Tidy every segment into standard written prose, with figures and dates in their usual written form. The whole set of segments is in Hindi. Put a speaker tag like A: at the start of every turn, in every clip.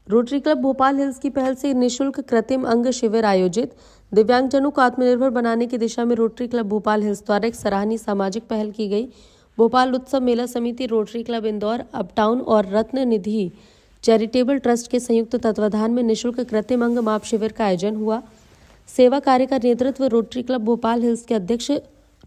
A: रोटरी क्लब भोपाल हिल्स की पहल से निःशुल्क कृत्रिम अंग शिविर आयोजित। दिव्यांगजनों को आत्मनिर्भर बनाने की दिशा में रोटरी क्लब भोपाल हिल्स द्वारा एक सराहनीय सामाजिक पहल की गई। भोपाल उत्सव मेला समिति, रोटरी क्लब इंदौर, अपटाउन और रत्न निधि चैरिटेबल ट्रस्ट के संयुक्त तत्वाधान में निःशुल्क कृत्रिम अंग माप शिविर का आयोजन हुआ। सेवा कार्य का नेतृत्व रोटरी क्लब भोपाल हिल्स के अध्यक्ष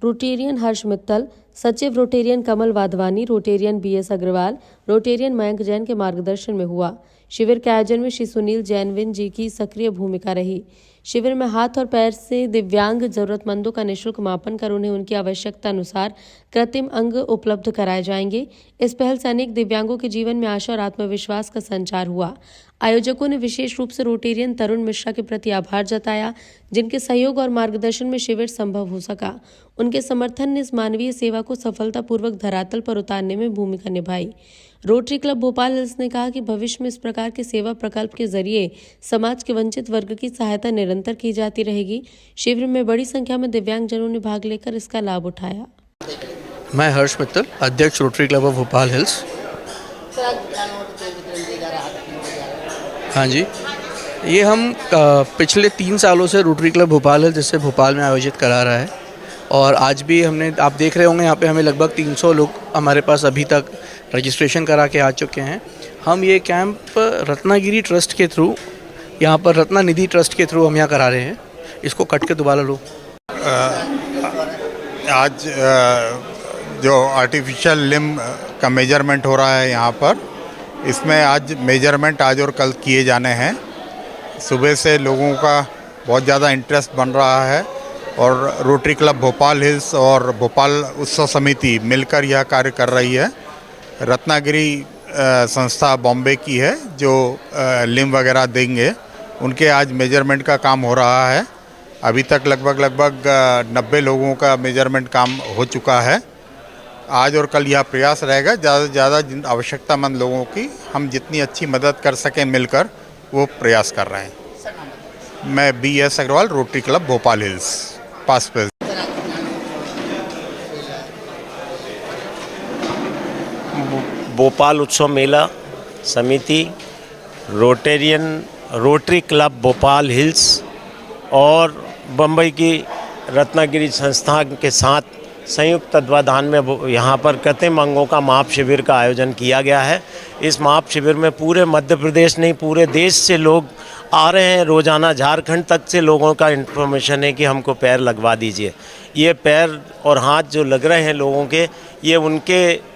A: रोटेरियन हर्ष मित्तल, सचिव Rotarian Kamal Wadhwani, Rotarian BS Agarwal, Rotarian Mayank Jain के मार्गदर्शन में हुआ। शिविर के आयोजन में श्री सुनील जैनविन जी की सक्रिय भूमिका रही। शिविर में हाथ और पैर से दिव्यांग जरूरतमंदों का निःशुल्क मापन कर उन्हें उनकी आवश्यकता अनुसार कृत्रिम अंग उपलब्ध कराए जाएंगे। इस पहल से अनेक दिव्यांगों के जीवन में आशा और आत्मविश्वास का संचार हुआ। आयोजकों ने विशेष रूप से रोटेरियन तरुण मिश्रा के प्रति आभार जताया, जिनके सहयोग और मार्गदर्शन में शिविर संभव हो सका। उनके समर्थन ने इस मानवीय सेवा को सफलतापूर्वक धरातल पर उतारने में भूमिका निभाई। रोटरी क्लब भोपाल हिल्स ने कहा कि भविष्य में इस प्रकार के सेवा प्रकल्प के जरिए समाज के वंचित वर्ग की सहायता निरंतर की जाती रहेगी। शिविर में बड़ी संख्या में दिव्यांगजनों ने भाग लेकर इसका लाभ उठाया।
B: मैं हर्ष मित्तल, अध्यक्ष rotary club of Bhopal hills. हाँ जी, ये हम पिछले 3 सालों से रोटरी क्लब भोपाल हिल्स जिससे भोपाल में आयोजित करा रहा है, और आज भी हमने, आप देख रहे होंगे यहाँ पे हमें लगभग 300 लोग हमारे पास अभी तक रजिस्ट्रेशन करा के आ चुके हैं। हम ये कैंप रत्नागिरी ट्रस्ट के थ्रू, यहाँ पर रत्ना निधि ट्रस्ट के थ्रू हम यहाँ करा रहे हैं। इसको कट के दोबारा लो।
C: आज जो आर्टिफिशियल लिम्ब का मेजरमेंट हो रहा है यहाँ पर, इसमें आज मेजरमेंट आज और कल किए जाने हैं। सुबह से लोगों का बहुत ज़्यादा इंटरेस्ट बन रहा है और रोटरी क्लब भोपाल हिल्स और भोपाल उत्सव समिति मिलकर यह कार्य कर रही है। रत्नागिरी संस्था बॉम्बे की है जो लिम्ब वगैरह देंगे, उनके आज मेजरमेंट का काम हो रहा है। अभी तक लगभग 90 लोगों का मेजरमेंट काम हो चुका है। आज और कल यह प्रयास रहेगा ज़्यादा से ज़्यादा आवश्यकतामंद लोगों की हम जितनी अच्छी मदद कर सकें मिलकर, वो प्रयास कर रहे हैं। मैं BS Agrawal, rotary club Bhopal hills, past president.
D: Bhopal उत्सव मेला समिति, रोटरी क्लब भोपाल हिल्स और बम्बई की रत्नागिरी संस्था के साथ संयुक्त तत्वाधान में यहाँ पर कृत्रिम अंगों का माप शिविर का आयोजन किया गया है। इस माप शिविर में पूरे मध्य प्रदेश नहीं, पूरे देश से लोग आ रहे हैं। रोज़ाना झारखंड तक से लोगों का इन्फॉर्मेशन है कि हमको पैर लगवा दीजिए। ये पैर और हाथ जो लग रहे हैं लोगों के, ये उनके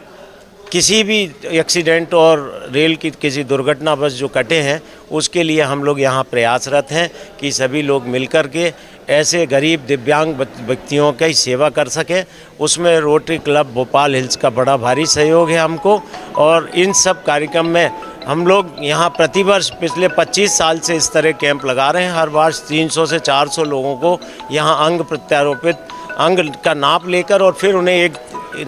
D: किसी भी एक्सीडेंट और रेल की किसी दुर्घटना बस जो कटे हैं, उसके लिए हम लोग यहाँ प्रयासरत हैं कि सभी लोग मिलकर के ऐसे गरीब दिव्यांग व्यक्तियों की सेवा कर सकें। उसमें रोटरी क्लब भोपाल हिल्स का बड़ा भारी सहयोग है हमको, और इन सब कार्यक्रम में हम लोग यहाँ प्रतिवर्ष पिछले 25 साल से इस तरह कैंप लगा रहे हैं। हर वर्ष 300 से 400 लोगों को यहाँ अंग प्रत्यारोपित अंग का नाप लेकर और फिर उन्हें एक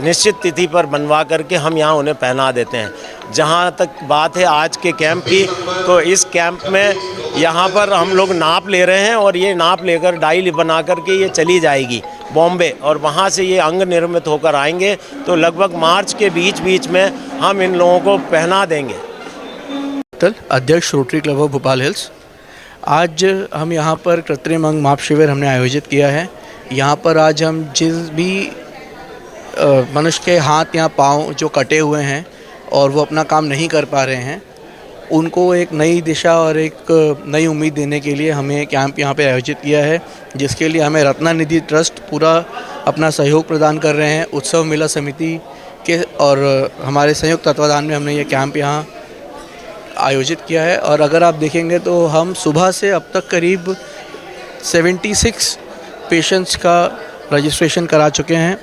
D: निश्चित तिथि पर बनवा करके हम यहाँ उन्हें पहना देते हैं। जहाँ तक बात है आज के कैंप की, तो इस कैंप में यहाँ पर हम लोग नाप ले रहे हैं और ये नाप लेकर डाई बना करके ये चली जाएगी बॉम्बे, और वहाँ से ये अंग निर्मित होकर आएंगे। तो लगभग मार्च के बीच में हम इन लोगों को पहना देंगे।
B: अध्यक्ष rotary club of Bhopal hills. आज हम यहाँ पर कृत्रिम अंग माप शिविर हमने आयोजित किया है। यहाँ पर आज हम जिस भी मनुष्य के हाथ या पाँव जो कटे हुए हैं और वो अपना काम नहीं कर पा रहे हैं, उनको एक नई दिशा और एक नई उम्मीद देने के लिए हमें कैंप यहाँ पे आयोजित किया है, जिसके लिए हमें रत्ना निधि ट्रस्ट पूरा अपना सहयोग प्रदान कर रहे हैं। उत्सव मेला समिति के और हमारे संयुक्त तत्वाधान में हमने ये कैंप यहाँ आयोजित किया है। और अगर आप देखेंगे तो हम सुबह से अब तक करीब 76 पेशेंट्स का रजिस्ट्रेशन करा चुके हैं,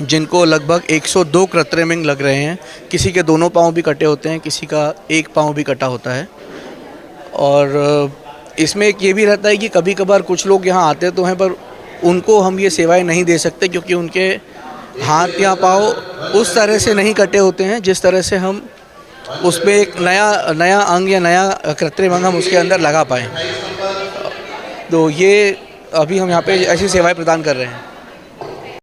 B: जिनको लगभग 102 कृत्रिम अंग लग रहे हैं। किसी के दोनों पाँव भी कटे होते हैं, किसी का एक पाँव भी कटा होता है। और इसमें एक ये भी रहता है कि कभी कभार कुछ लोग यहाँ आते तो हैं, पर उनको हम ये सेवाएं नहीं दे सकते क्योंकि उनके हाथ या पाँव उस तरह से नहीं कटे होते हैं जिस तरह से हम उसमें एक नया अंग या नया कृत्रिम अंग हम उसके अंदर लगा पाएँ। तो ये अभी हम यहाँ पे ऐसी सेवाएं प्रदान कर रहे हैं।